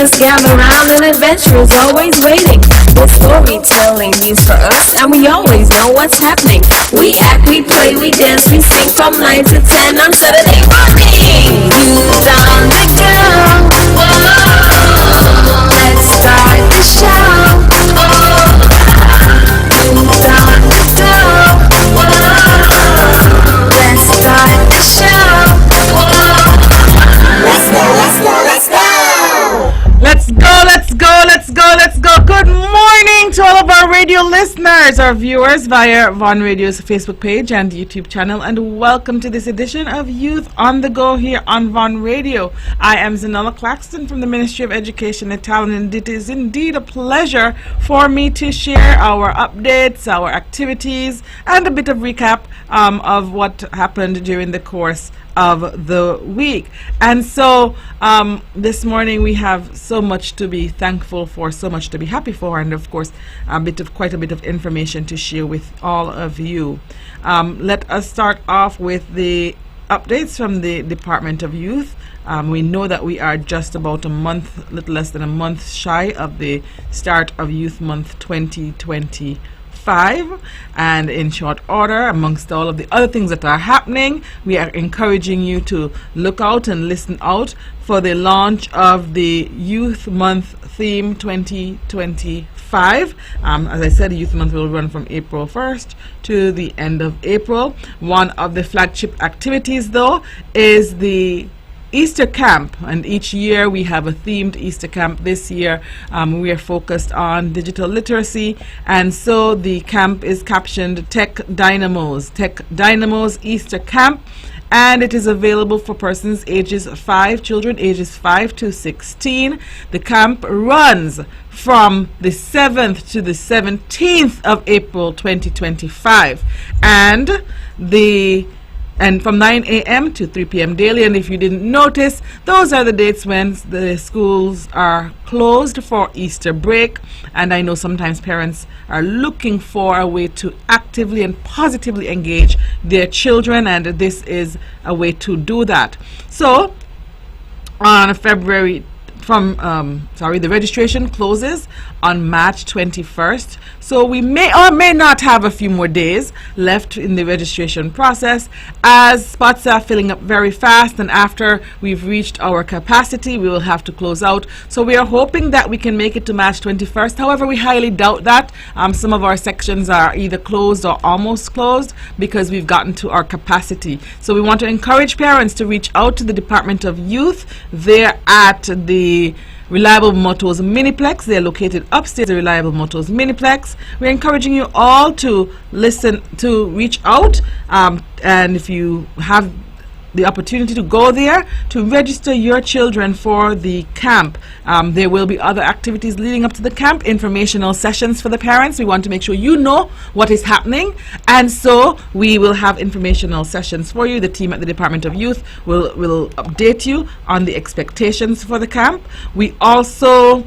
let's gather round, an adventure is always waiting. With storytelling means for us, and we always know what's happening. We act, we play, we dance, we sing from 9 to 10 on Saturday morning. Youth on the go. Whoa, let's start the show. Youth on the go. Whoa, let's start the show. Let's go, let's go, let's go. Let's go, let's go, let's go, let's go. Good morning to all of our radio listeners, our viewers via Von Radio's Facebook page and YouTube channel, and welcome to this edition of Youth on the Go here on Von Radio. I am ZAHNELA CLAXTON from the Ministry of Education and Talent, and it is indeed a pleasure for me to share our updates, our activities, and a bit of recap of what happened during the course of the week. And so this morning we have so much to be thankful for, so much to be happy for, and of course quite a bit of information to share with all of you. Let us start off with the updates from the Department of Youth. We know that we are just about a month, little less than a month shy of the start of Youth Month 2025, and in short order, amongst all of the other things that are happening, we are encouraging you to look out and listen out for the launch of the Youth Month theme 2025. As I said, the Youth Month will run from April 1st to the end of April. One of the flagship activities, though, is the Easter camp, and each year we have a themed Easter camp. This year we are focused on digital literacy, and so the camp is captioned Tech Dynamos Easter Camp, and it is available for persons children ages 5 to 16. The camp runs from the 7th to the 17th of April 2025, and from 9 a.m. to 3 p.m. daily. And if you didn't notice, those are the dates when the schools are closed for Easter break. And I know sometimes parents are looking for a way to actively and positively engage their children, and this is a way to do that. So on February the registration closes on March 21st, so we may or may not have a few more days left in the registration process, as spots are filling up very fast, and after we've reached our capacity we will have to close out. So we are hoping that we can make it to March 21st. However, we highly doubt that. Some of our sections are either closed or almost closed because we've gotten to our capacity. So we want to encourage parents to reach out to the Department of Youth. They're at the Reliable Motors Miniplex. They're located upstairs, the Reliable Motors Miniplex. We're encouraging you all to reach out, and if you have the opportunity to go there, to register your children for the camp. There will be other activities leading up to the camp, informational sessions for the parents. We want to make sure you know what is happening, and so we will have informational sessions for you. The team at the Department of Youth will update you on the expectations for the camp. We also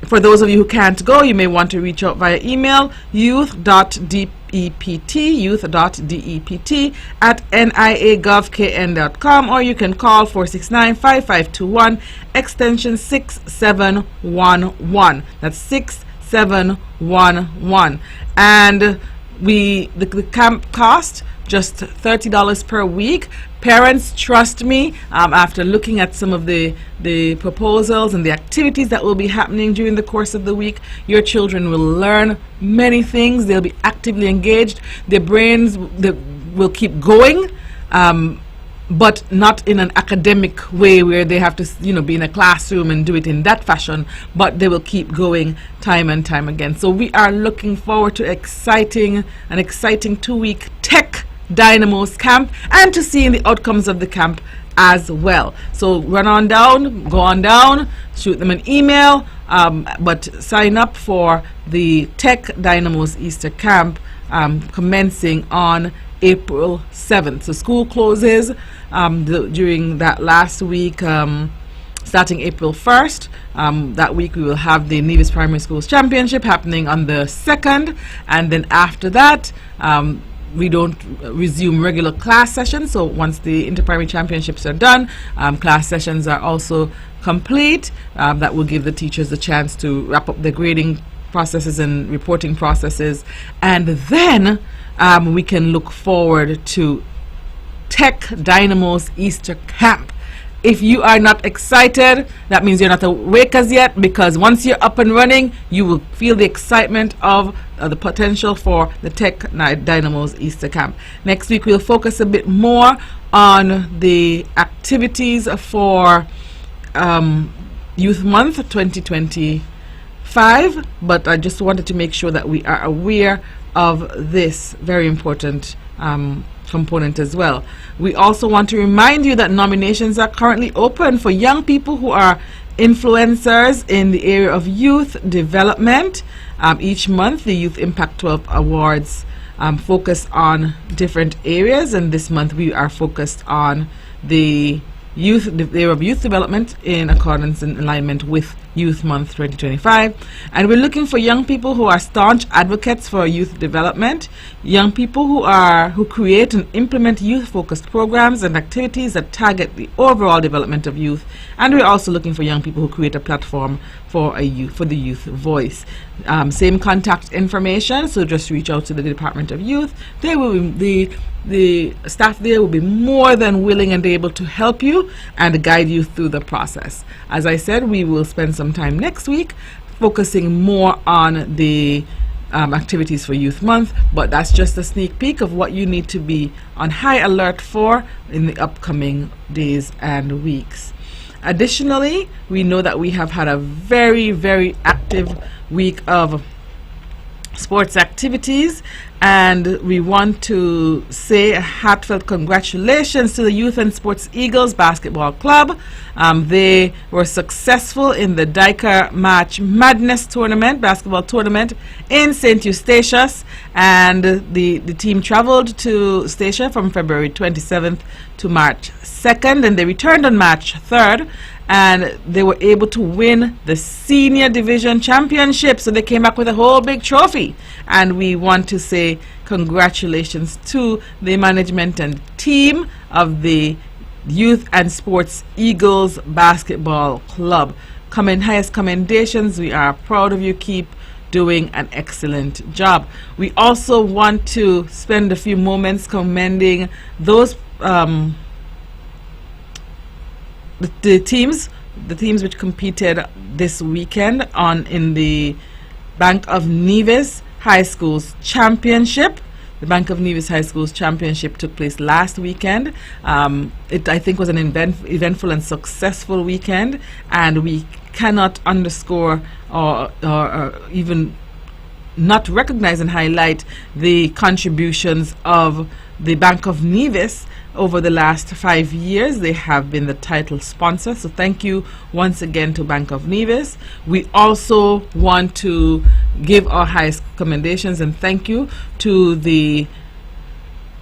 for those of you who can't go, you may want to reach out via email youth.dept@niagovkn.com, or you can call 469-5521 extension 6711. That's 6711. And the camp cost just $30 per week. Parents, trust me, after looking at some of the proposals and the activities that will be happening during the course of the week, your children will learn many things. They'll be actively engaged. Their brains will keep going, but not in an academic way where they have to be in a classroom and do it in that fashion, but they will keep going time and time again. So we are looking forward to an exciting 2-week Tech Dynamos camp, and to seeing the outcomes of the camp as well. So go on down, shoot them an email, but sign up for the Tech Dynamos Easter camp commencing on April 7th. So school closes during that last week, starting April 1st. That week we will have the Nevis Primary Schools Championship happening on the 2nd, and then after that we don't resume regular class sessions. So once the inter-primary championships are done, class sessions are also complete. That will give the teachers a chance to wrap up their grading processes and reporting processes, and then we can look forward to Tech Dynamo's Easter Camp. If you are not excited, that means you're not awake as yet, because once you're up and running, you will feel the excitement of the potential for the Tech Dynamo's Easter Camp. Next week, we'll focus a bit more on the activities for Youth Month 2025, but I just wanted to make sure that we are aware of this very important component as well. We also want to remind you that nominations are currently open for young people who are influencers in the area of youth development. Each month, the Youth Impact 12 Awards focus on different areas, and this month we are focused on the area of youth development in accordance and alignment with Youth Month 2025. And we're looking for young people who are staunch advocates for youth development, young people who create and implement youth-focused programs and activities that target the overall development of youth. And we're also looking for young people who create a platform for the youth voice. Same contact information, so just reach out to the Department of Youth. They will the staff there will be more than willing and able to help you and guide you through the process. As I said, we will spend some time next week focusing more on the activities for Youth Month, but that's just a sneak peek of what you need to be on high alert for in the upcoming days and weeks. Additionally, we know that we have had a very, very active week of sports activities, and we want to say a heartfelt congratulations to the Youth and Sports Eagles Basketball Club. They were successful in the Diker March Madness tournament, basketball tournament in St. Eustatius, and the team traveled to Statia from February 27th to March 2nd, and they returned on March 3rd, and they were able to win the senior division championship. So they came back with a whole big trophy, and we want to say congratulations to the management and team of the Youth and Sports Eagles Basketball Club. Highest commendations. We are proud of you. Keep doing an excellent job. We also want to spend a few moments commending those the teams which competed this weekend in the Bank of Nevis High Schools Championship. The Bank of Nevis High Schools Championship took place last weekend. It, I think, was an eventful and successful weekend, and we cannot underscore or even not recognize and highlight the contributions of the Bank of Nevis. Over the last 5 years, they have been the title sponsor. So thank you once again to Bank of Nevis. We also want to give our highest commendations and thank you to the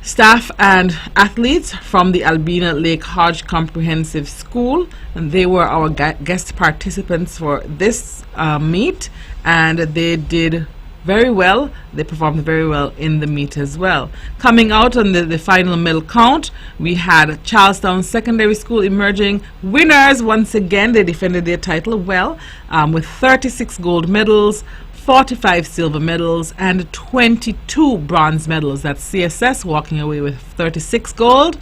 staff and athletes from the Albina Lake Hodge Comprehensive School, and they were our guest participants for this meet, and they did very well. They performed very well in the meet as well. Coming out on the final medal count, we had Charlestown Secondary School emerging winners once again. They defended their title well with 36 gold medals, 45 silver medals, and 22 bronze medals. That's CSS walking away with 36 gold,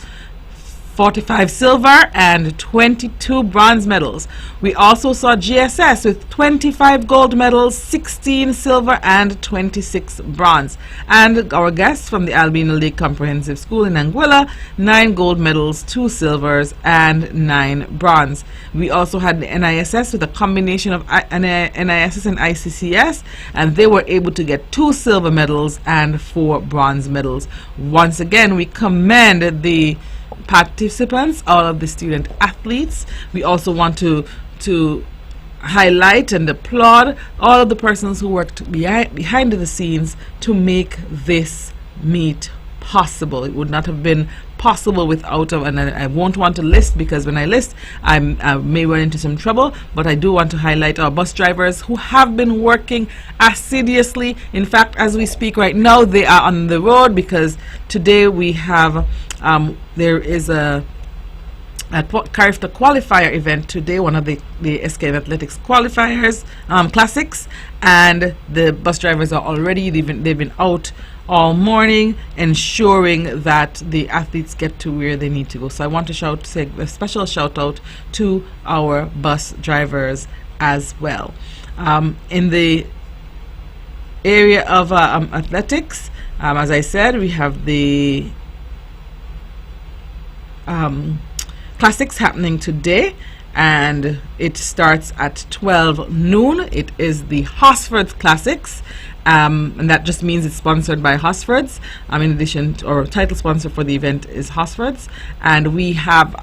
45 silver, and 22 bronze medals. We also saw GSS with 25 gold medals, 16 silver, and 26 bronze. And our guests from the Albina Lake Comprehensive School in Anguilla, 9 gold medals, 2 silvers, and 9 bronze. We also had the NISS with a combination of NISS and ICCS, and they were able to get 2 silver medals and 4 bronze medals. Once again, we commend the participants, all of the student athletes. We also want to highlight and applaud all of the persons who worked behind the scenes to make this meet possible. It would not have been possible without, and I won't want to list, because when I list I may run into some trouble, but I do want to highlight our bus drivers who have been working assiduously. In fact, as we speak right now, they are on the road, because today we have there is a CARIFTA qualifier event today, one of the SKN Athletics qualifiers, classics, and the bus drivers are already, they've been out all morning ensuring that the athletes get to where they need to go. So I want to say a special shout out to our bus drivers as well. In the area of athletics, as I said, we have the classics happening today, and it starts at 12 noon. It is the Hosford's Classics, and that just means it's sponsored by Hosford's. In addition to, or title sponsor for the event is Hosford's, and we have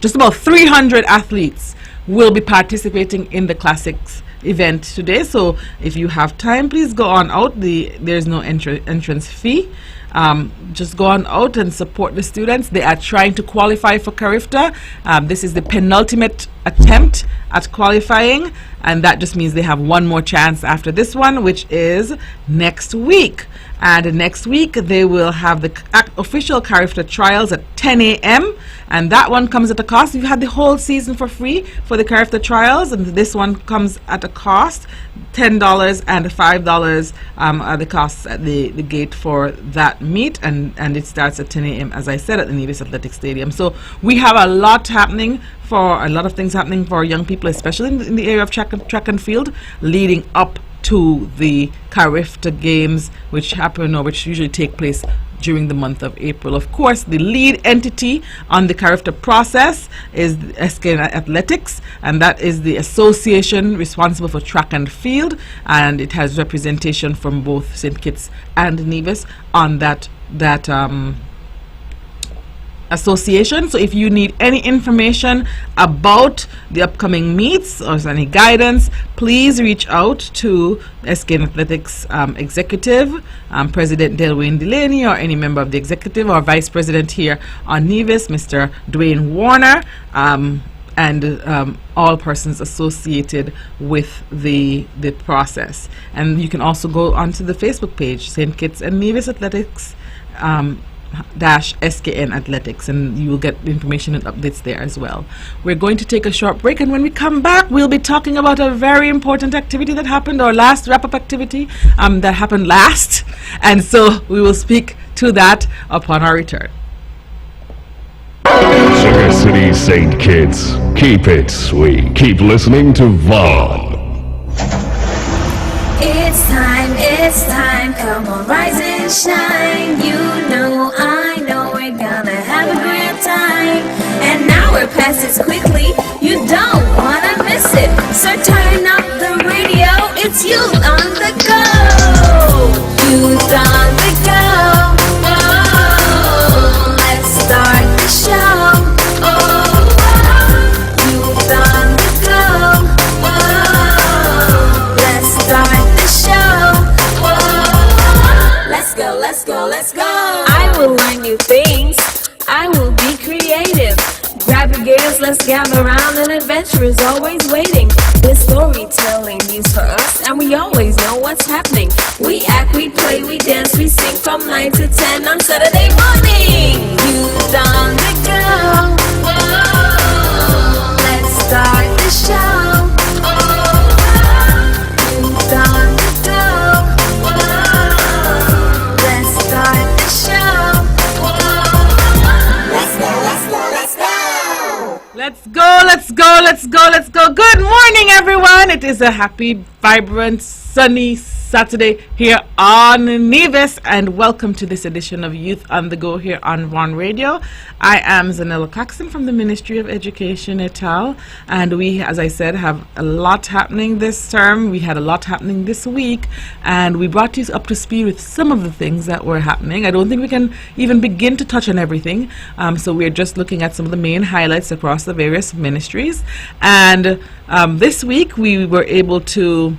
just about 300 athletes will be participating in the classics event today. So if you have time, please go on out. There's no entrance fee. Just go on out and support the students. They are trying to qualify for CARIFTA. This is the penultimate attempt at qualifying, and that just means they have one more chance after this one, which is next week. And next week they will have the official CARIFTA trials at 10 a.m. and that one comes at a cost. You've had the whole season for free for the CARIFTA trials, and this one comes at a cost. $10 and $5 are the costs at the gate for that meet, and it starts at 10 a.m. as I said, at the Nevis Athletic Stadium. So we have a lot happening, for a lot of things happening for young people, especially in the area of track and field, leading up to the CARIFTA games, which happen, or which usually take place during the month of April. Of course, the lead entity on the CARIFTA process is SKN Athletics, and that is the association responsible for track and field, and it has representation from both St. Kitts and Nevis on that association. So if you need any information about the upcoming meets or any guidance, please reach out to SKN Athletics executive, President Delwayne Delaney, or any member of the executive, or Vice President here on Nevis, Mr. Dwayne Warner, and all persons associated with the process. And you can also go onto the Facebook page, St. Kitts and Nevis Athletics SKN Athletics, and you will get information and updates there as well. We're going to take a short break, and when we come back, we'll be talking about a very important activity that happened, our last wrap-up activity that happened last, and so we will speak to that upon our return. Sugar City St. Kitts, keep it sweet. Keep listening to Vaughn. It's time, come on, rise and shine. You know, I know, we're gonna have a great time. And now we're past it quickly, you don't wanna miss it. So turn up the radio, it's Youth on the Go. Youth on the Go. Oh, let's start the show. Oh, Youth on the Go. Oh, let's start the show. Let's go. I will learn new things. I will be creative. Grab your gears, let's gather around. An adventure is always waiting. This storytelling news for us, and we always know what's happening. We act, we play, we dance, we sing from 9 to 10 on Saturday morning. Youth on the Go. Oh, let's start the show. Youth on the Go. Let's start the show. Let's go. Good morning, everyone. It is a happy, vibrant, sunny Saturday here on Nevis, and welcome to this edition of Youth on the Go here on Vaughn Radio. I am ZAHNELA CLAXTON from the Ministry of Education et al., and we, as I said, have a lot happening this term. We had a lot happening this week, and we brought you up to speed with some of the things that were happening. I don't think we can even begin to touch on everything, so we're just looking at some of the main highlights across the various ministries. And this week we were able to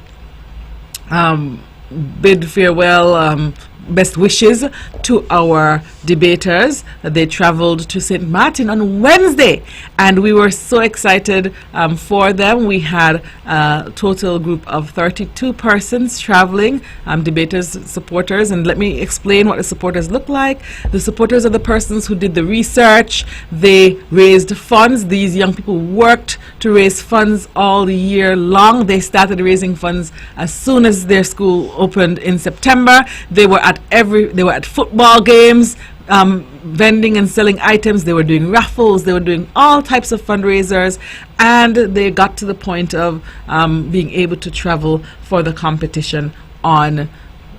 bid farewell, best wishes to our debaters. They traveled to St. Martin on Wednesday, and we were so excited for them. We had a total group of 32 persons traveling, debaters, supporters, and let me explain what the supporters look like. The supporters are the persons who did the research. They raised funds. These young people worked to raise funds all year long. They started raising funds as soon as their school opened in September. They were at football games, vending and selling items. They were doing raffles. They were doing all types of fundraisers, and they got to the point of being able to travel for the competition on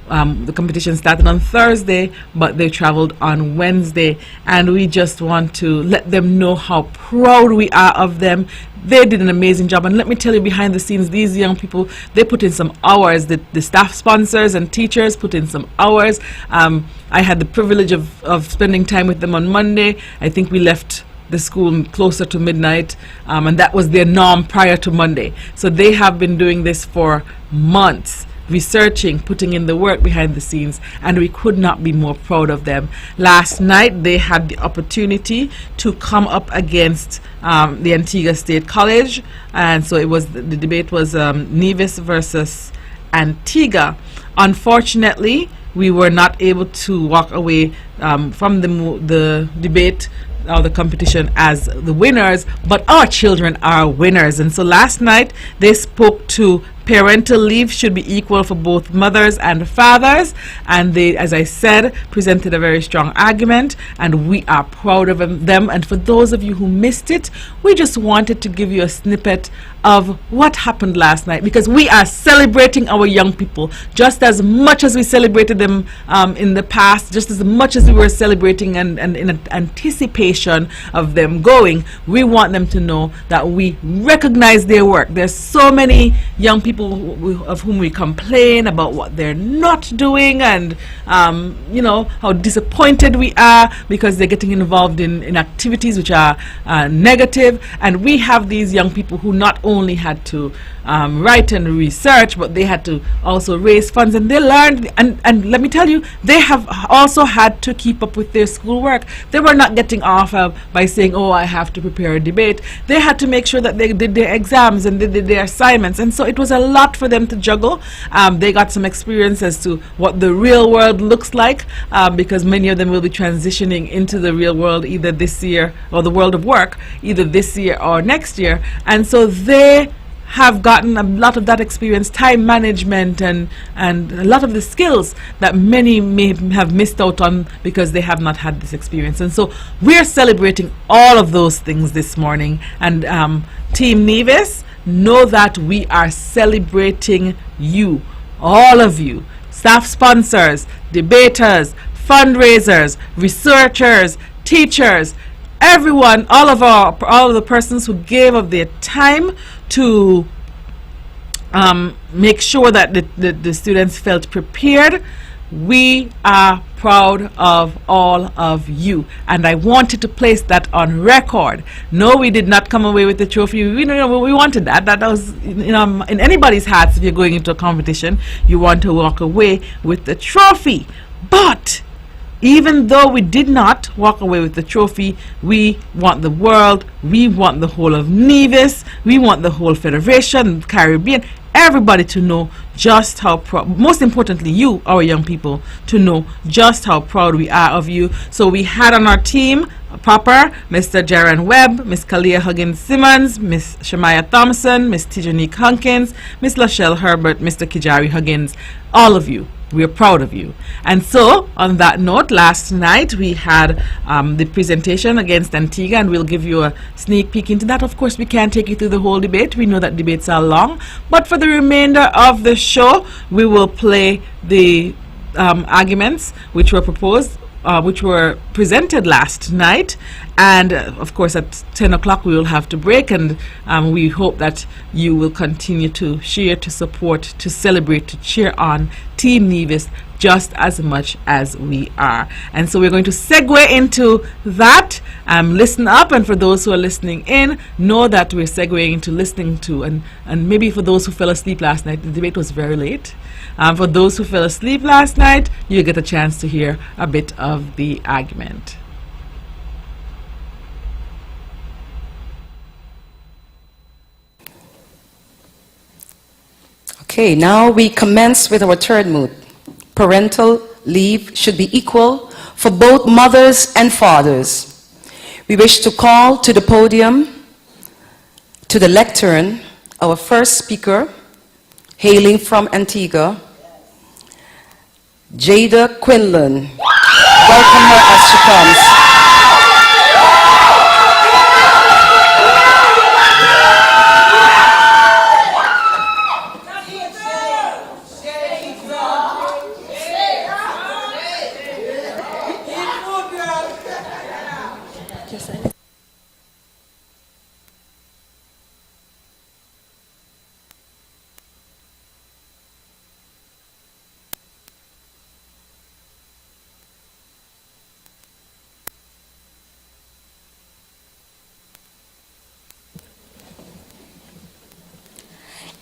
the competition started on Thursday, but they traveled on Wednesday, and we just want to let them know how proud we are of them. They did an amazing job, and let me tell you, behind the scenes, these young people, they put in some hours. The staff sponsors and teachers put in some hours. I had the privilege of spending time with them on Monday. I think we left the school closer to midnight, and that was their norm prior to Monday. So they have been doing this for months, researching, putting in the work behind the scenes, and we could not be more proud of them. Last night they had the opportunity to come up against the Antigua State College, and so it was the debate was Nevis versus Antigua. Unfortunately, we were not able to walk away from the debate or the competition as the winners, but our children are winners. And so last night they spoke to parental leave should be equal for both mothers and fathers, and they, as I said, presented a very strong argument, and we are proud of them. And for those of you who missed it, we just wanted to give you a snippet of what happened last night, because we are celebrating our young people just as much as we celebrated them in the past, just as much as we were celebrating and in anticipation of them going. We want them to know that we recognize their work. There's so many young people of whom we complain about what they're not doing, and you know, how disappointed we are because they're getting involved in activities which are negative. And we have these young people who not only had to write and research, but they had to also raise funds, and they learned, and let me tell you, they have also had to keep up with their schoolwork. They were not getting off by saying, oh, I have to prepare a debate. They had to make sure that they did their exams and they did their assignments, and so it was a lot for them to juggle. They got some experience as to what the real world looks like, because many of them will be transitioning into the real world either this year, or the world of work, either this year or next year. And so they have gotten a lot of that experience, time management, and a lot of the skills that many may have missed out on because they have not had this experience. And so we're celebrating all of those things this morning. And Team Nevis, know that we are celebrating you, all of you, staff sponsors, debaters, fundraisers, researchers, teachers, everyone, all of the persons who gave of their time to make sure that the students felt prepared. We are proud of all of you, and I wanted to place that on record. No, we did not come away with the trophy. We wanted that. That was, in anybody's hearts. If you're going into a competition, you want to walk away with the trophy. But even though we did not walk away with the trophy, we want the world, we want the whole of Nevis, we want the whole Federation, Caribbean, everybody to know just how proud, most importantly you, our young people, to know just how proud we are of you. So we had on our team proper Mr. Jaron Webb, Miss Kalia Huggins Simmons, Miss Shemaya Thompson, Miss Tijanique Hunkins, Miss Lachelle Herbert, Mr. Kijari Huggins, all of you. We are proud of you. And so, on that note, last night we had the presentation against Antigua, and we'll give you a sneak peek into that. Of course, we can't take you through the whole debate. We know that debates are long. But for the remainder of the show, we will play the arguments which were proposed, which were presented last night. And of course at 10 o'clock we will have to break, and we hope that you will continue to share, to support, to celebrate, to cheer on Team Nevis just as much as we are. And so we're going to segue into that. Listen up, and for those who are listening in, know that we're segueing into listening to, and maybe for those who fell asleep last night, the debate was very late. For those who fell asleep last night, you get a chance to hear a bit of the argument. Okay, now we commence with our third mood. Parental leave should be equal for both mothers and fathers. We wish to call to the podium, to the lectern, our first speaker, hailing from Antigua, Jada Quinlan. Welcome her as she comes.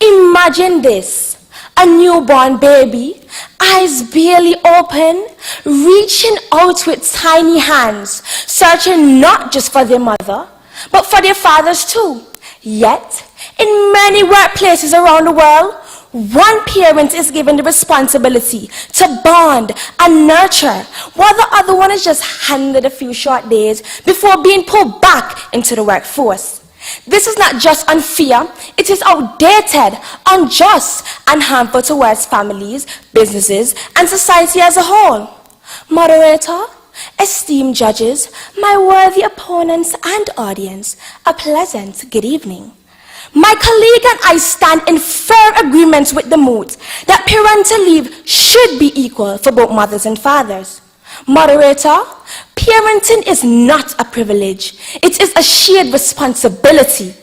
Imagine this, a newborn baby, eyes barely open, reaching out with tiny hands, searching not just for their mother, but for their fathers too. Yet, in many workplaces around the world, one parent is given the responsibility to bond and nurture, while the other one is just handed a few short days before being pulled back into the workforce. This is not just unfair, it is outdated, unjust, and harmful towards families, businesses, and society as a whole. Moderator, esteemed judges, my worthy opponents and audience, a pleasant good evening. My colleague and I stand in firm agreement with the mood that parental leave should be equal for both mothers and fathers. Moderator, parenting is not a privilege, it is a shared responsibility.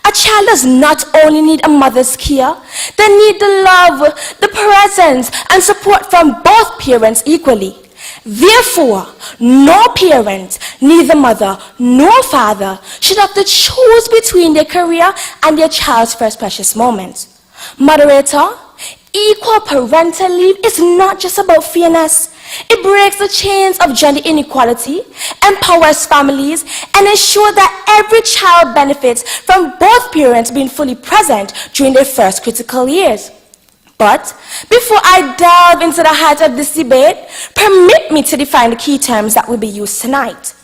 A child does not only need a mother's care, they need the love, the presence, and support from both parents equally. Therefore, no parent, neither mother nor father, should have to choose between their career and their child's first precious moments. Moderator, equal parental leave is not just about fairness. It breaks the chains of gender inequality, empowers families, and ensures that every child benefits from both parents being fully present during their first critical years. But before I delve into the heart of this debate, permit me to define the key terms that will be used tonight.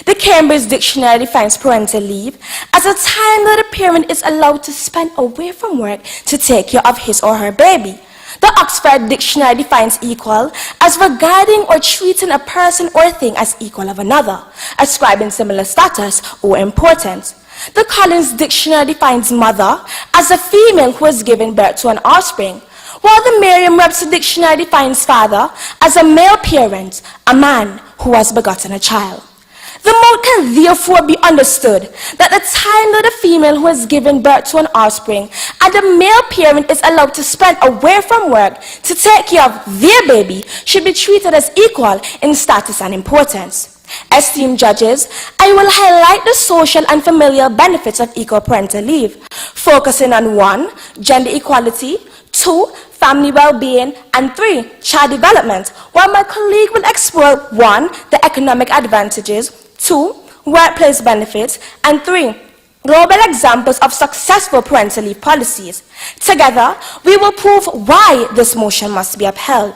The Cambridge Dictionary defines parental leave as a time that a parent is allowed to spend away from work to take care of his or her baby. The Oxford Dictionary defines equal as regarding or treating a person or thing as equal of another, ascribing similar status or importance. The Collins Dictionary defines mother as a female who has given birth to an offspring, while the Merriam-Webster Dictionary defines father as a male parent, a man who has begotten a child. The mode can therefore be understood that the time that a female who has given birth to an offspring and the male parent is allowed to spend away from work to take care of their baby should be treated as equal in status and importance. Esteemed judges, I will highlight the social and familial benefits of equal parental leave, focusing on 1, gender equality, 2, family well-being, and 3, child development, while my colleague will explore 1, the economic advantages, 2, workplace benefits, and 3, global examples of successful parental leave policies. Together, we will prove why this motion must be upheld.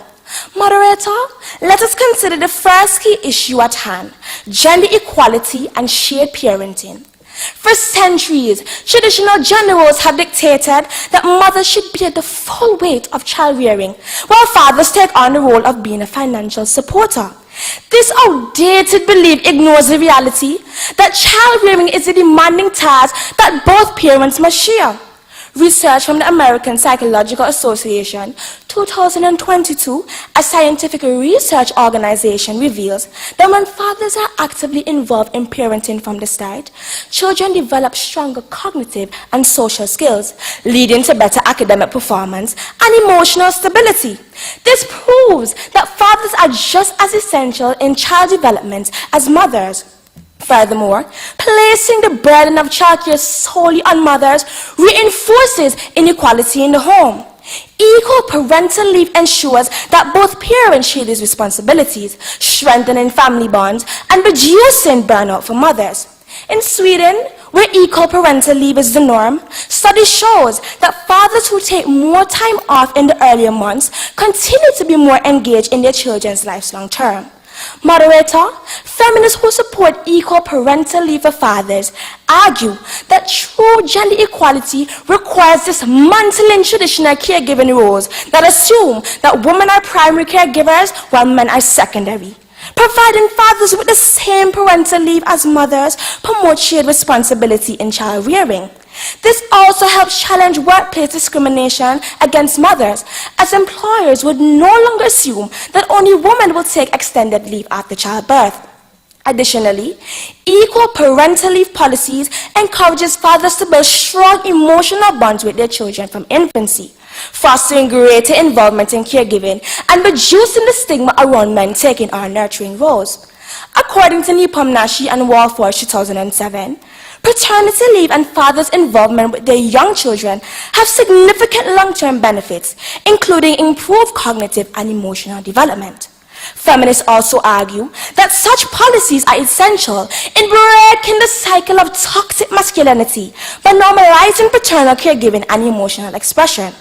Moderator, let us consider the first key issue at hand, gender equality and shared parenting. For centuries, traditional gender roles have dictated that mothers should bear the full weight of child rearing, while fathers take on the role of being a financial supporter. This outdated belief ignores the reality that child rearing is a demanding task that both parents must share. Research from the American Psychological Association 2022, a scientific research organization, reveals that when fathers are actively involved in parenting from the start, children develop stronger cognitive and social skills, leading to better academic performance and emotional stability. This proves that fathers are just as essential in child development as mothers. Furthermore, placing the burden of childcare solely on mothers reinforces inequality in the home. Equal parental leave ensures that both parents share these responsibilities, strengthening family bonds and reducing burnout for mothers. In Sweden, where equal parental leave is the norm, study shows that fathers who take more time off in the earlier months continue to be more engaged in their children's lives long term. Moderator, feminists who support equal parental leave for fathers argue that true gender equality requires dismantling traditional caregiving roles that assume that women are primary caregivers while men are secondary. Providing fathers with the same parental leave as mothers promotes shared responsibility in child rearing. This also helps challenge workplace discrimination against mothers, as employers would no longer assume that only women will take extended leave after childbirth. Additionally, equal parental leave policies encourages fathers to build strong emotional bonds with their children from infancy, fostering greater involvement in caregiving and reducing the stigma around men taking on nurturing roles. According to Nepomniachtchi and Walfors 2007, paternity leave and fathers' involvement with their young children have significant long-term benefits, including improved cognitive and emotional development. Feminists also argue that such policies are essential in breaking the cycle of toxic masculinity by normalizing paternal caregiving and emotional expression.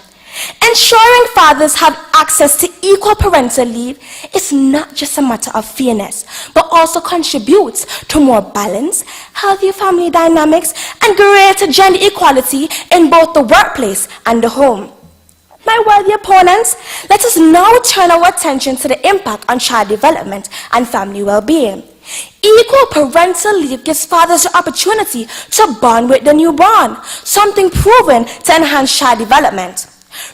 Ensuring fathers have access to equal parental leave is not just a matter of fairness, but also contributes to more balanced, healthier family dynamics and greater gender equality in both the workplace and the home. My worthy opponents, let us now turn our attention to the impact on child development and family well-being. Equal parental leave gives fathers the opportunity to bond with the newborn, something proven to enhance child development.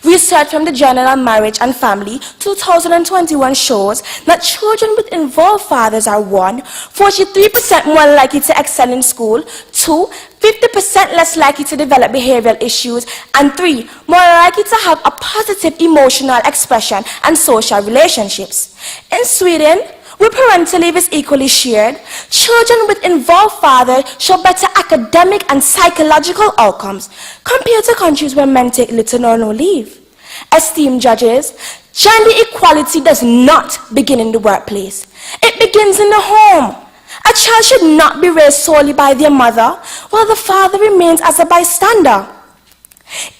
Research from the Journal on Marriage and Family 2021 shows that children with involved fathers are 1. 43% more likely to excel in school, 2. 50% less likely to develop behavioral issues, and 3. More likely to have a positive emotional expression and social relationships. In Sweden, where parental leave is equally shared, children with involved fathers show better academic and psychological outcomes compared to countries where men take little or no leave. Esteemed judges, gender equality does not begin in the workplace. It begins in the home. A child should not be raised solely by their mother, while the father remains as a bystander.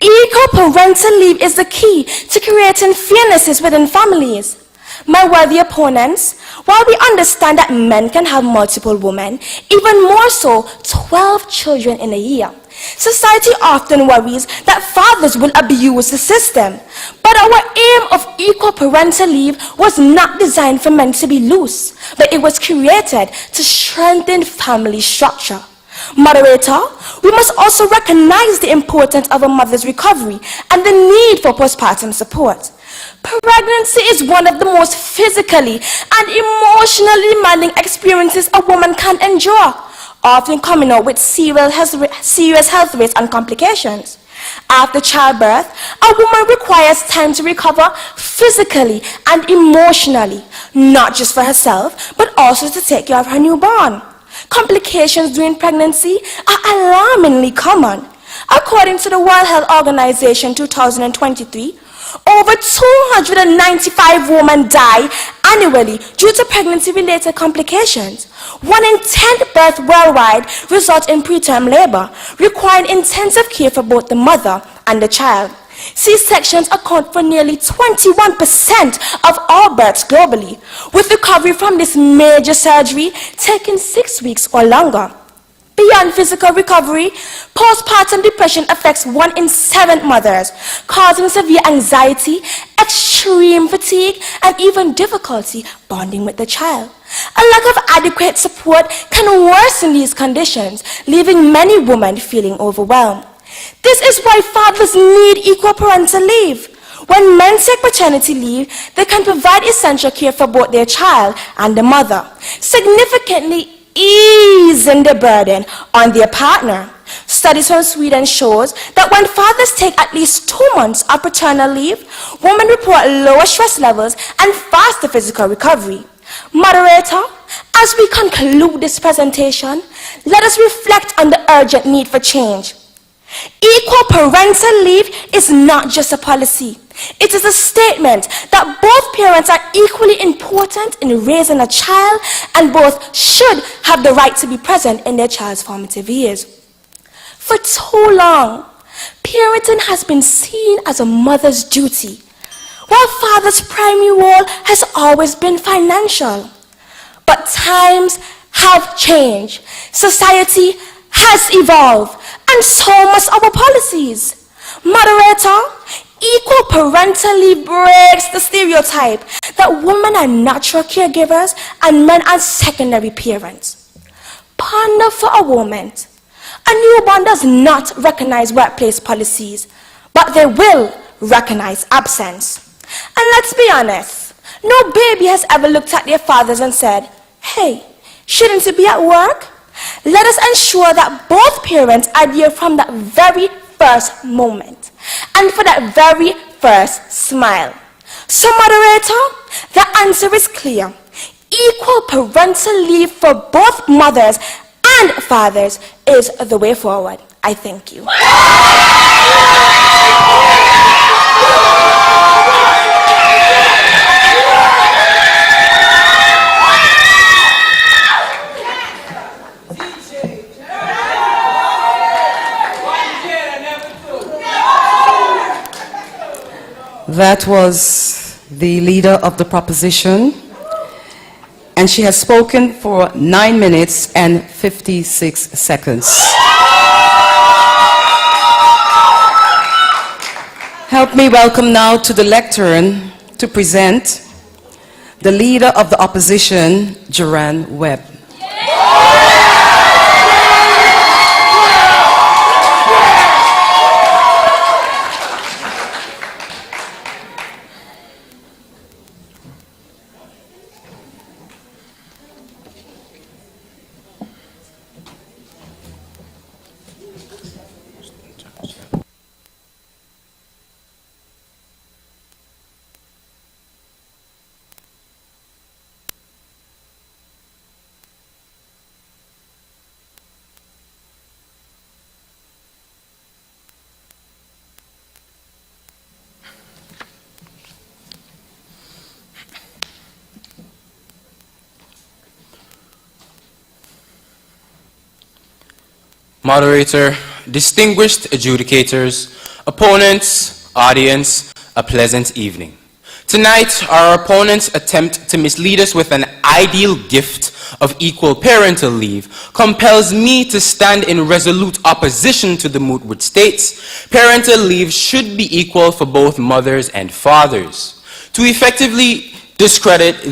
Equal parental leave is the key to creating fairnesses within families. My worthy opponents, while we understand that men can have multiple women, even more so 12 children in a year, society often worries that fathers will abuse the system. But our aim of equal parental leave was not designed for men to be loose, but it was created to strengthen family structure. Moderator, we must also recognize the importance of a mother's recovery and the need for postpartum support. Pregnancy is one of the most physically and emotionally demanding experiences a woman can endure, often coming out with serious health risks and complications. After childbirth, a woman requires time to recover physically and emotionally, not just for herself, but also to take care of her newborn. Complications during pregnancy are alarmingly common. According to the World Health Organization 2023, over 295 women die annually due to pregnancy-related complications. 1 in 10 births worldwide result in preterm labor, requiring intensive care for both the mother and the child. C-sections account for nearly 21% of all births globally, with recovery from this major surgery taking 6 weeks or longer. Beyond physical recovery, postpartum depression affects 1 in 7 mothers, causing severe anxiety, extreme fatigue, and even difficulty bonding with the child. A lack of adequate support can worsen these conditions, leaving many women feeling overwhelmed. This is why fathers need equal parental leave. When men take paternity leave, they can provide essential care for both their child and the mother, significantly easing the burden on their partner. Studies from Sweden shows that when fathers take at least 2 months of paternal leave, women report lower stress levels and faster physical recovery. Moderator, as we conclude this presentation, let us reflect on the urgent need for change. Equal parental leave is not just a policy. It is a statement that both parents are equally important in raising a child and both should have the right to be present in their child's formative years. For too long, parenting has been seen as a mother's duty, while father's primary role has always been financial. But times have changed. Society has evolved, and so must our policies. Moderator, equal parental leave breaks the stereotype that women are natural caregivers and men are secondary parents. Ponder for a moment. A newborn does not recognize workplace policies, but they will recognize absence. And let's be honest, no baby has ever looked at their fathers and said, "Hey, shouldn't you be at work?" Let us ensure that both parents are there from that very first moment and for that very first smile. So, moderator, the answer is clear. Equal parental leave for both mothers and fathers is the way forward. I thank you. That was the leader of the proposition, and she has spoken for 9 minutes and 56 seconds. Help me welcome now to the lectern to present the leader of the opposition, Joran Webb. Moderator, distinguished adjudicators, opponents, audience, a pleasant evening. Tonight, our opponents attempt to mislead us with an ideal gift of equal parental leave compels me to stand in resolute opposition to the moot which states parental leave should be equal for both mothers and fathers. To effectively debunk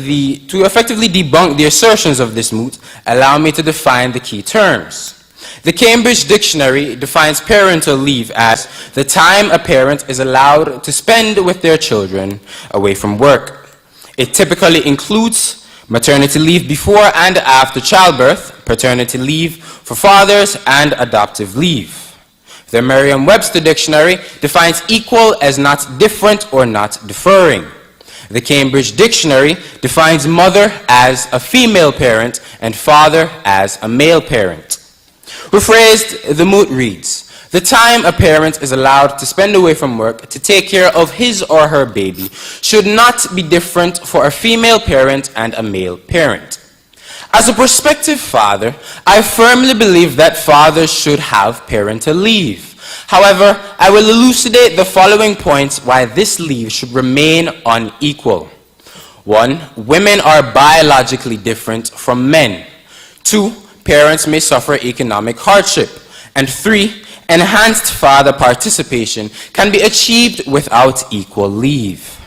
the assertions of this moot, allow me to define the key terms. The Cambridge Dictionary defines parental leave as the time a parent is allowed to spend with their children away from work. It typically includes maternity leave before and after childbirth, paternity leave for fathers, and adoptive leave. The Merriam-Webster Dictionary defines equal as not different or not differing. The Cambridge Dictionary defines mother as a female parent and father as a male parent. Rephrased, the moot reads, the time a parent is allowed to spend away from work to take care of his or her baby should not be different for a female parent and a male parent. As a prospective father, I firmly believe that fathers should have parental leave. However, I will elucidate the following points why this leave should remain unequal. 1. Women are biologically different from men. 2. Parents may suffer economic hardship. And 3. Enhanced father participation can be achieved without equal leave.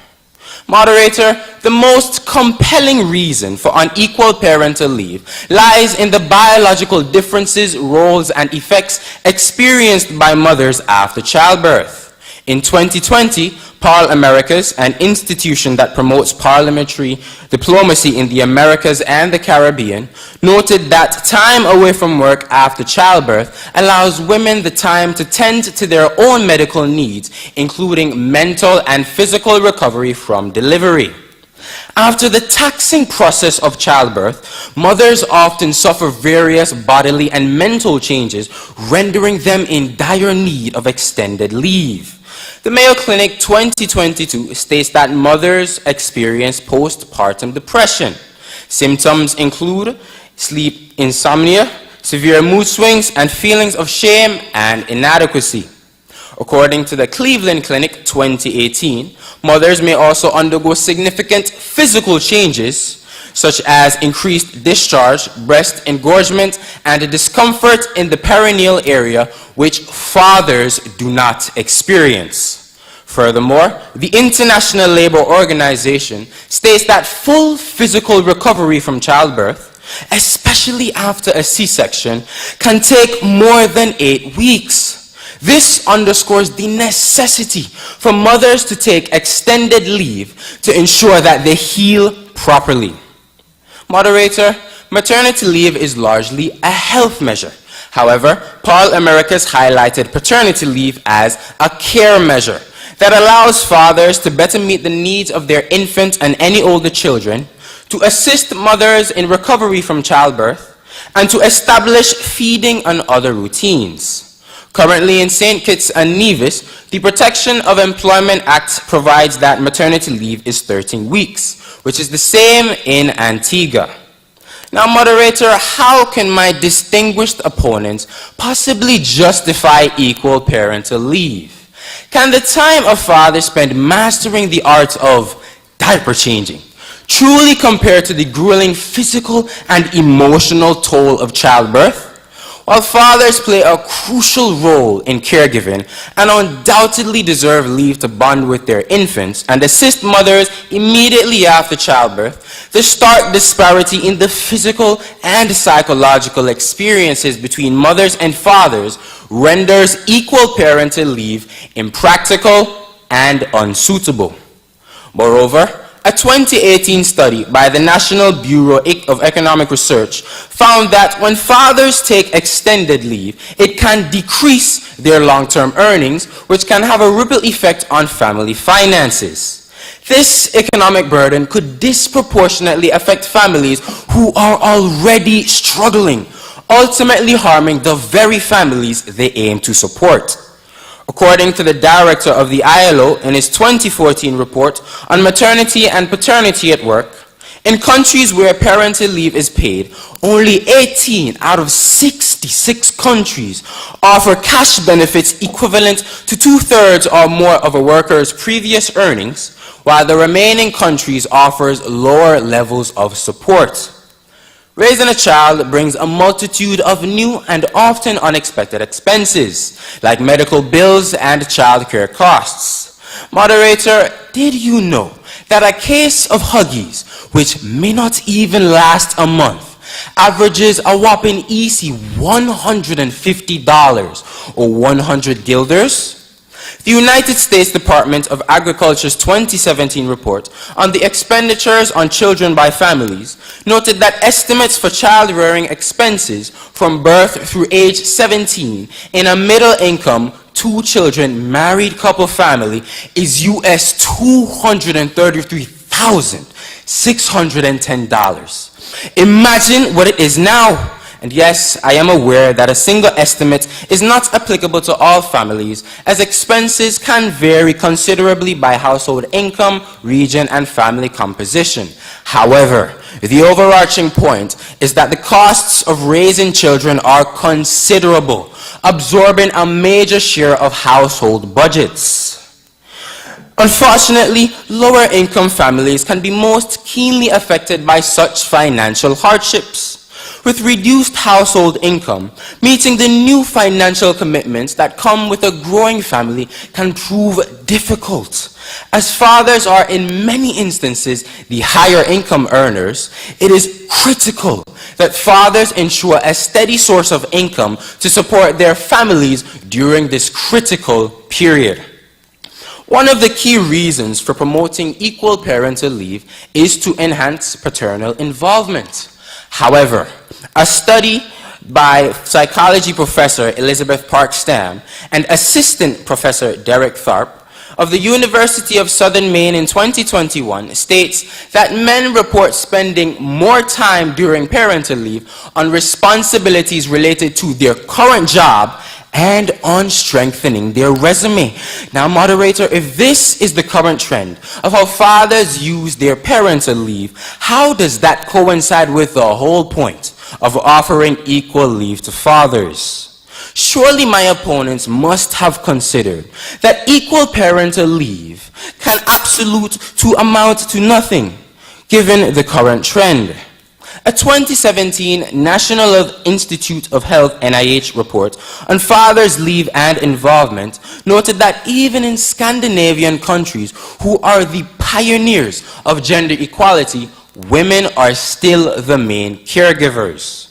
Moderator, the most compelling reason for unequal parental leave lies in the biological differences, roles, and effects experienced by mothers after childbirth. In 2020, Parl Americas, an institution that promotes parliamentary diplomacy in the Americas and the Caribbean, noted that time away from work after childbirth allows women the time to tend to their own medical needs, including mental and physical recovery from delivery. After the taxing process of childbirth, mothers often suffer various bodily and mental changes, rendering them in dire need of extended leave. The Mayo Clinic 2022 states that mothers experience postpartum depression. Symptoms include sleep insomnia, severe mood swings, and feelings of shame and inadequacy. According to the Cleveland Clinic 2018, mothers may also undergo significant physical changes, such as increased discharge, breast engorgement, and discomfort in the perineal area, which fathers do not experience. Furthermore, the International Labour Organization states that full physical recovery from childbirth, especially after a C-section, can take more than 8 weeks. This underscores the necessity for mothers to take extended leave to ensure that they heal properly. Moderator, maternity leave is largely a health measure. However, Parl Americas highlighted paternity leave as a care measure that allows fathers to better meet the needs of their infant and any older children, to assist mothers in recovery from childbirth, and to establish feeding and other routines. Currently in St. Kitts and Nevis, the Protection of Employment Act provides that maternity leave is 13 weeks, which is the same in Antigua. Now, moderator, how can my distinguished opponents possibly justify equal parental leave? Can the time a father spend mastering the art of diaper changing truly compare to the grueling physical and emotional toll of childbirth? While fathers play a crucial role in caregiving and undoubtedly deserve leave to bond with their infants and assist mothers immediately after childbirth, the stark disparity in the physical and psychological experiences between mothers and fathers renders equal parental leave impractical and unsuitable. Moreover, a 2018 study by the National Bureau of Economic Research found that when fathers take extended leave, it can decrease their long-term earnings, which can have a ripple effect on family finances. This economic burden could disproportionately affect families who are already struggling, ultimately harming the very families they aim to support. According to the director of the ILO in his 2014 report on maternity and paternity at work, in countries where parental leave is paid, only 18 out of 66 countries offer cash benefits equivalent to 2/3 or more of a worker's previous earnings, while the remaining countries offers lower levels of support. Raising a child brings a multitude of new and often unexpected expenses, like medical bills and childcare costs. Moderator, did you know that a case of Huggies, which may not even last a month, averages a whopping easy $150 or 100 guilders? The United States Department of Agriculture's 2017 report on the expenditures on children by families noted that estimates for child-rearing expenses from birth through age 17 in a middle-income, two-children married couple family is US $233,610. Imagine what it is now. And yes, I am aware that a single estimate is not applicable to all families, as expenses can vary considerably by household income, region, and family composition. However, the overarching point is that the costs of raising children are considerable, absorbing a major share of household budgets. Unfortunately, lower income families can be most keenly affected by such financial hardships. With reduced household income, meeting the new financial commitments that come with a growing family can prove difficult, As fathers are in many instances the higher income earners, it is critical that fathers ensure a steady source of income to support their families during this critical period. One of the key reasons for promoting equal parental leave is to enhance paternal involvement. However, a study by psychology professor Elizabeth Park-Stam and assistant professor Derek Tharp of the University of Southern Maine in 2021 states that men report spending more time during parental leave on responsibilities related to their current job and on strengthening their resume. Now, moderator, if this is the current trend of how fathers use their parental leave, how does that coincide with the whole point of offering equal leave to fathers? Surely my opponents must have considered that equal parental leave can absolute to amount to nothing, given the current trend. A 2017 National Institute of Health NIH report on fathers' leave and involvement noted that even in Scandinavian countries, who are the pioneers of gender equality, women are still the main caregivers.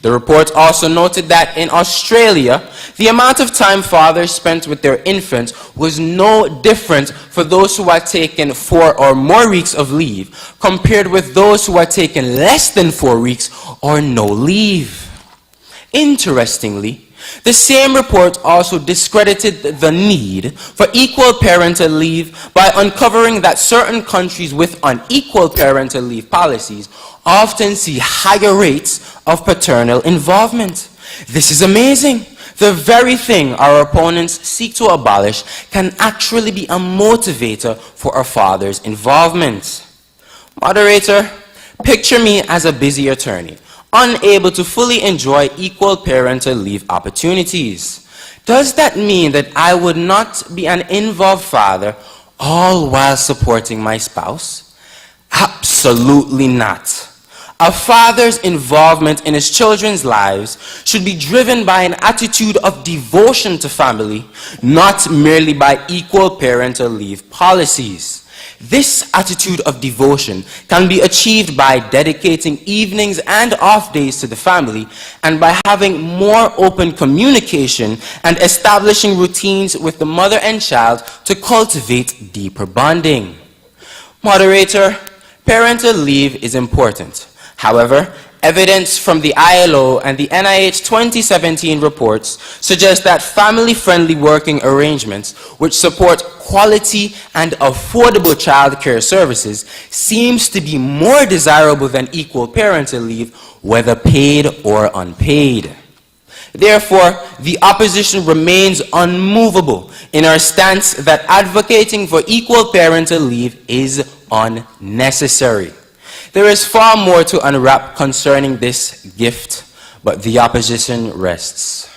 The report also noted that in Australia, the amount of time fathers spent with their infants was no different for those who had taken 4 or more weeks of leave compared with those who had taken less than 4 weeks or no leave. Interestingly, the same report also discredited the need for equal parental leave by uncovering that certain countries with unequal parental leave policies often see higher rates of paternal involvement. This is amazing. The very thing our opponents seek to abolish can actually be a motivator for a father's involvement. Moderator, picture me as a busy attorney, unable to fully enjoy equal parental leave opportunities. Does that mean that I would not be an involved father all while supporting my spouse? Absolutely not. A father's involvement in his children's lives should be driven by an attitude of devotion to family, not merely by equal parental leave policies. This attitude of devotion can be achieved by dedicating evenings and off days to the family and by having more open communication and establishing routines with the mother and child to cultivate deeper bonding. Moderator, parental leave is important. However, evidence from the ILO and the NIH 2017 reports suggest that family-friendly working arrangements which support quality and affordable child care services seems to be more desirable than equal parental leave, whether paid or unpaid. Therefore, the opposition remains unmovable in our stance that advocating for equal parental leave is unnecessary. There is far more to unwrap concerning this gift, but the opposition rests.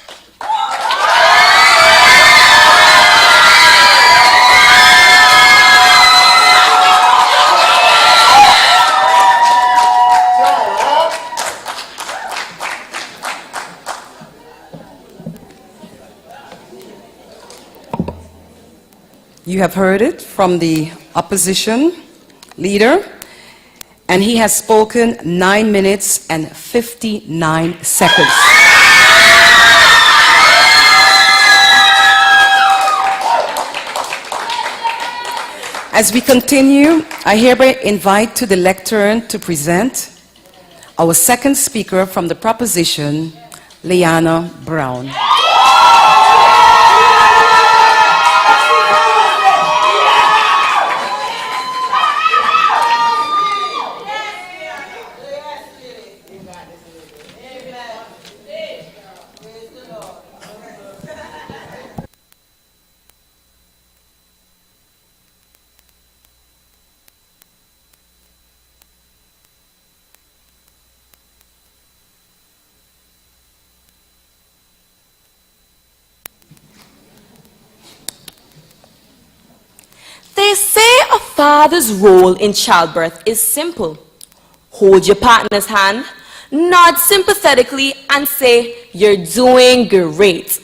You have heard it from the opposition leader, and he has spoken 9 minutes and 59 seconds. As we continue, I hereby invite to the lectern to present our second speaker from the proposition, Leanna Brown. They say a father's role in childbirth is simple. Hold your partner's hand, nod sympathetically, and say, "You're doing great."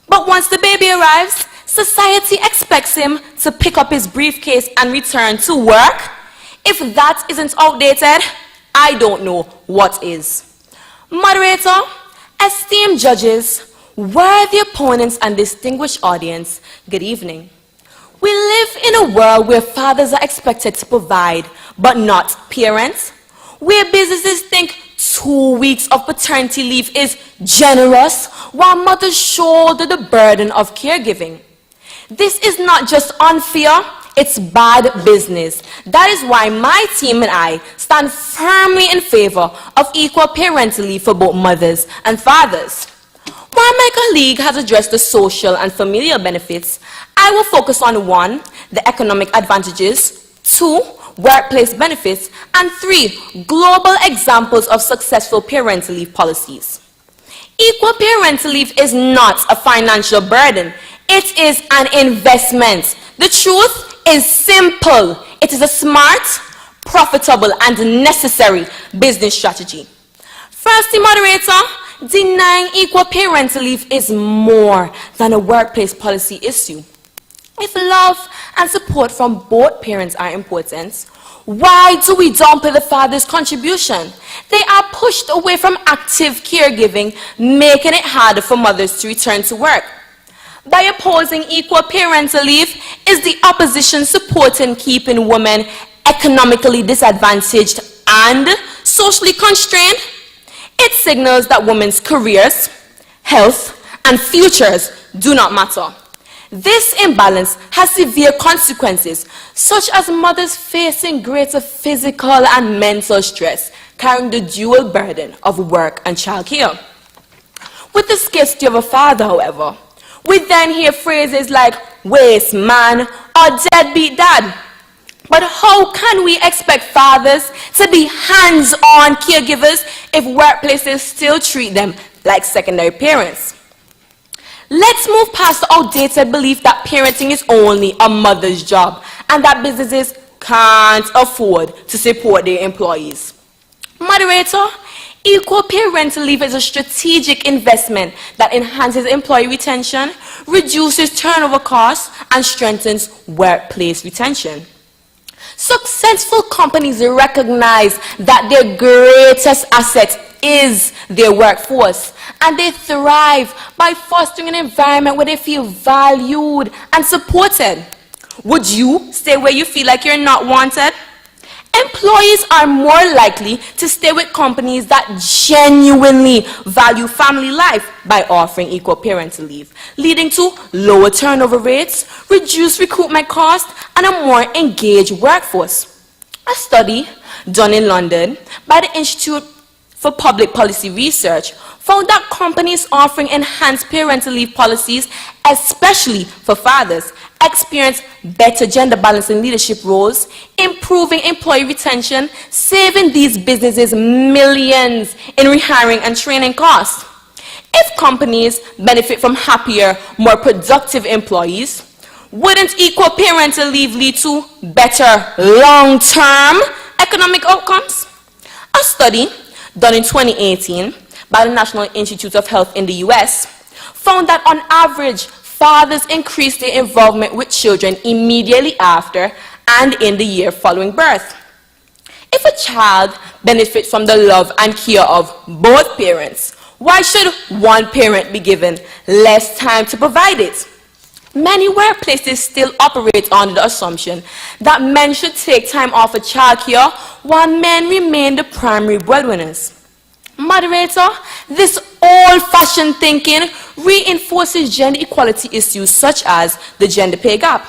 But once the baby arrives, society expects him to pick up his briefcase and return to work? If that isn't outdated, I don't know what is. Moderator, esteemed judges, worthy opponents and distinguished audience, good evening. We live in a world where fathers are expected to provide, but not parents, where businesses think 2 weeks of paternity leave is generous, while mothers shoulder the burden of caregiving. This is not just unfair, it's bad business. That is why my team and I stand firmly in favor of equal parental leave for both mothers and fathers. While my colleague has addressed the social and familial benefits, I will focus on 1, the economic advantages, 2, workplace benefits, and 3, global examples of successful parental leave policies. Equal parental leave is not a financial burden. It is an investment. The truth is simple. It is a smart, profitable, and necessary business strategy. Firstly, moderator, denying equal parental leave is more than a workplace policy issue. If love and support from both parents are important, why do we downplay the father's contribution? They are pushed away from active caregiving, making it harder for mothers to return to work. By opposing equal parental leave, is the opposition supporting keeping women economically disadvantaged and socially constrained? It signals that women's careers, health, and futures do not matter. This imbalance has severe consequences, such as mothers facing greater physical and mental stress, carrying the dual burden of work and childcare. With the scarcity of a father, however, we then hear phrases like waste man or deadbeat dad. But how can we expect fathers to be hands-on caregivers if workplaces still treat them like secondary parents? Let's move past the outdated belief that parenting is only a mother's job and that businesses can't afford to support their employees. Moderator, equal parental leave is a strategic investment that enhances employee retention, reduces turnover costs, and strengthens workplace retention. Successful companies recognize that their greatest asset is their workforce, and they thrive by fostering an environment where they feel valued and supported. Would you stay where you feel like you're not wanted? Employees are more likely to stay with companies that genuinely value family life by offering equal parental leave, leading to lower turnover rates, reduced recruitment costs, and a more engaged workforce. A study done in London by the Institute for Public Policy Research found that companies offering enhanced parental leave policies, especially for fathers, experience better gender balance in leadership roles, improving employee retention, saving these businesses millions in rehiring and training costs. If companies benefit from happier, more productive employees, wouldn't equal parental leave lead to better long-term economic outcomes? A study done in 2018 by the National Institute of Health in the US found that on average, fathers increase their involvement with children immediately after and in the year following birth. If a child benefits from the love and care of both parents, why should one parent be given less time to provide it? Many workplaces still operate under the assumption that men should take time off for childcare while men remain the primary breadwinners. Moderator, this old-fashioned thinking reinforces gender equality issues such as the gender pay gap.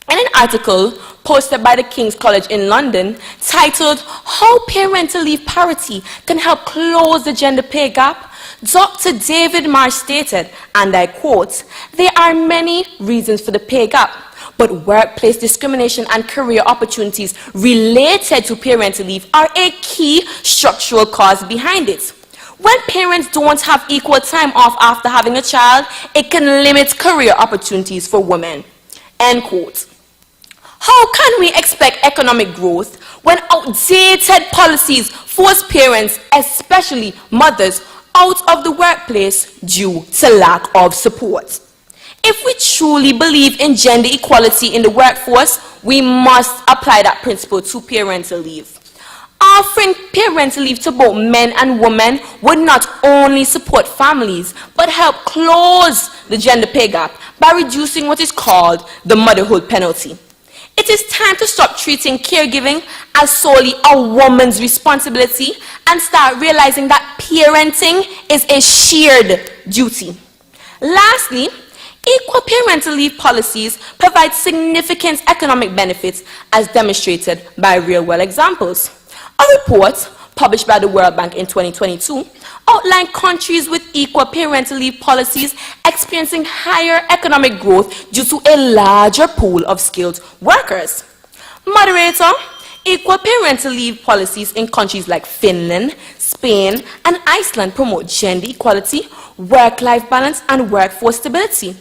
In an article posted by the King's College in London titled "How Parental Leave Parity Can Help Close the Gender Pay Gap," Dr. David Marsh stated, and I quote, "There are many reasons for the pay gap, but workplace discrimination and career opportunities related to parental leave are a key structural cause behind it. When parents don't have equal time off after having a child, it can limit career opportunities for women." End quote. How can we expect economic growth when outdated policies force parents, especially mothers, out of the workplace due to lack of support? If we truly believe in gender equality in the workforce, we must apply that principle to parental leave. Offering parental leave to both men and women would not only support families, but help close the gender pay gap by reducing what is called the motherhood penalty. It is time to stop treating caregiving as solely a woman's responsibility and start realizing that parenting is a shared duty. Lastly, equal parental leave policies provide significant economic benefits as demonstrated by real-world examples. A report published by the World Bank in 2022 outlined countries with equal parental leave policies experiencing higher economic growth due to a larger pool of skilled workers. Moderator, equal parental leave policies in countries like Finland, Spain, and Iceland promote gender equality, work-life balance, and workforce stability.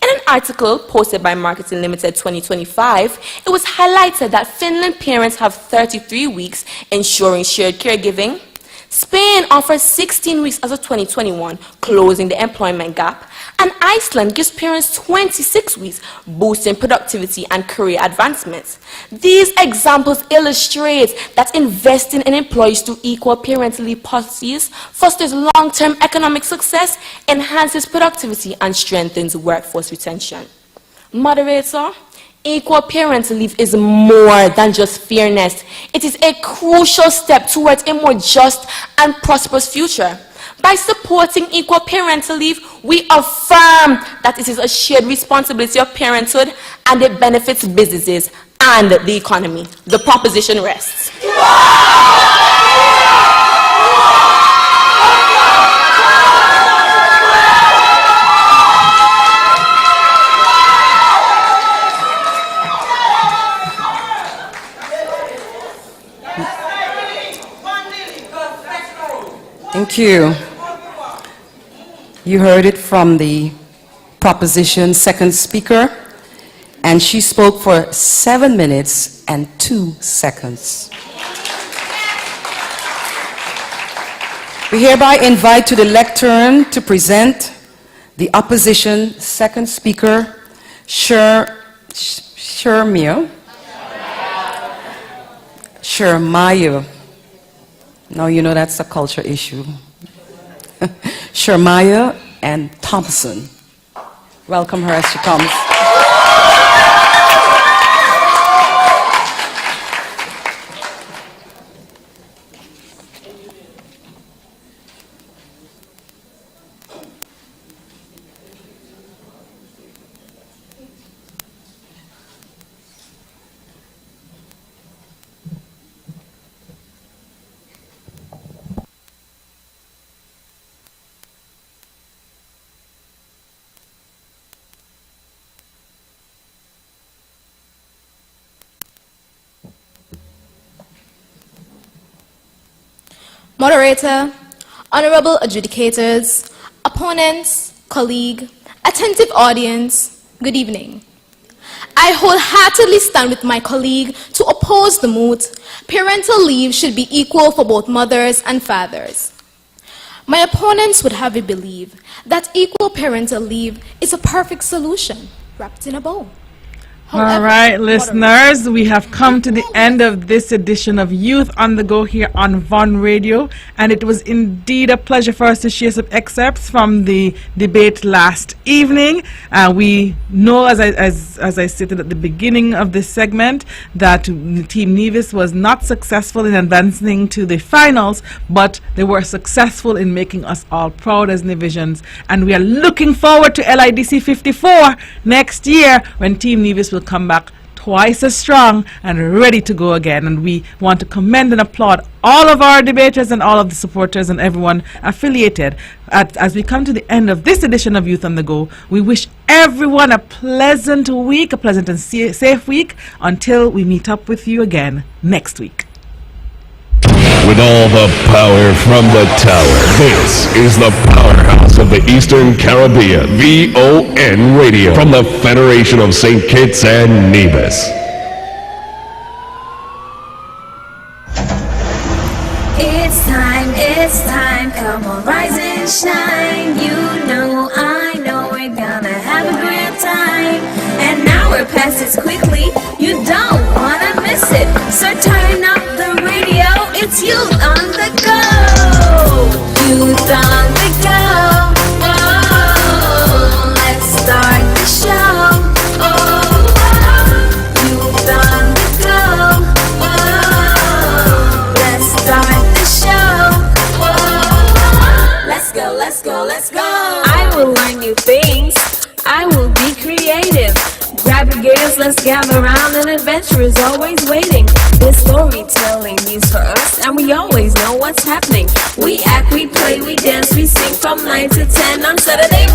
In an article posted by Marketing Limited 2025, it was highlighted that Finland parents have 33 weeks ensuring shared caregiving. Spain offers 16 weeks as of 2021, closing the employment gap. And Iceland gives parents 26 weeks, boosting productivity and career advancements. These examples illustrate that investing in employees through equal parental leave policies fosters long-term economic success, enhances productivity, and strengthens workforce retention. Moderator, equal parental leave is more than just fairness. It is a crucial step towards a more just and prosperous future. By supporting equal parental leave, we affirm that it is a shared responsibility of parenthood and it benefits businesses and the economy. The proposition rests. Thank you. You heard it from the proposition second speaker, and she spoke for 7 minutes and 2 seconds. We hereby invite to the lectern to present the opposition second speaker, Shermia. Now you know that's a culture issue. Shermia and Thompson. Welcome her as she comes. Moderator, honorable adjudicators, opponents, colleague, attentive audience, good evening. I wholeheartedly stand with my colleague to oppose the moot. Parental leave should be equal for both mothers and fathers. My opponents would have you believe that equal parental leave is a perfect solution, wrapped in a bow. All right, listeners, we have come to the end of this edition of Youth on the Go here on Von Radio, and it was indeed a pleasure for us to share some excerpts from the debate last evening. We know, as I stated at the beginning of this segment, that Team Nevis was not successful in advancing to the finals, but they were successful in making us all proud as Nevisians, and we are looking forward to LIDC 54 next year when Team Nevis will come back twice as strong and ready to go again. And we want to commend and applaud all of our debaters and all of the supporters and everyone affiliated. As we come to the end of this edition of Youth on the Go, we wish everyone a pleasant week, a pleasant and safe week, until we meet up with you again next week. With all the power from the tower, this is the powerhouse of the Eastern Caribbean, VON Radio, from the Federation of St. Kitts and Nevis. It's time, come on, rise and shine. You know, I know we're gonna have a great find new things. I will be creative. Grab your gears, let's gather around. An adventure is always waiting. This storytelling news for us, and we always know what's happening. We act, we play, we dance, we sing from 9 to 10 on Saturday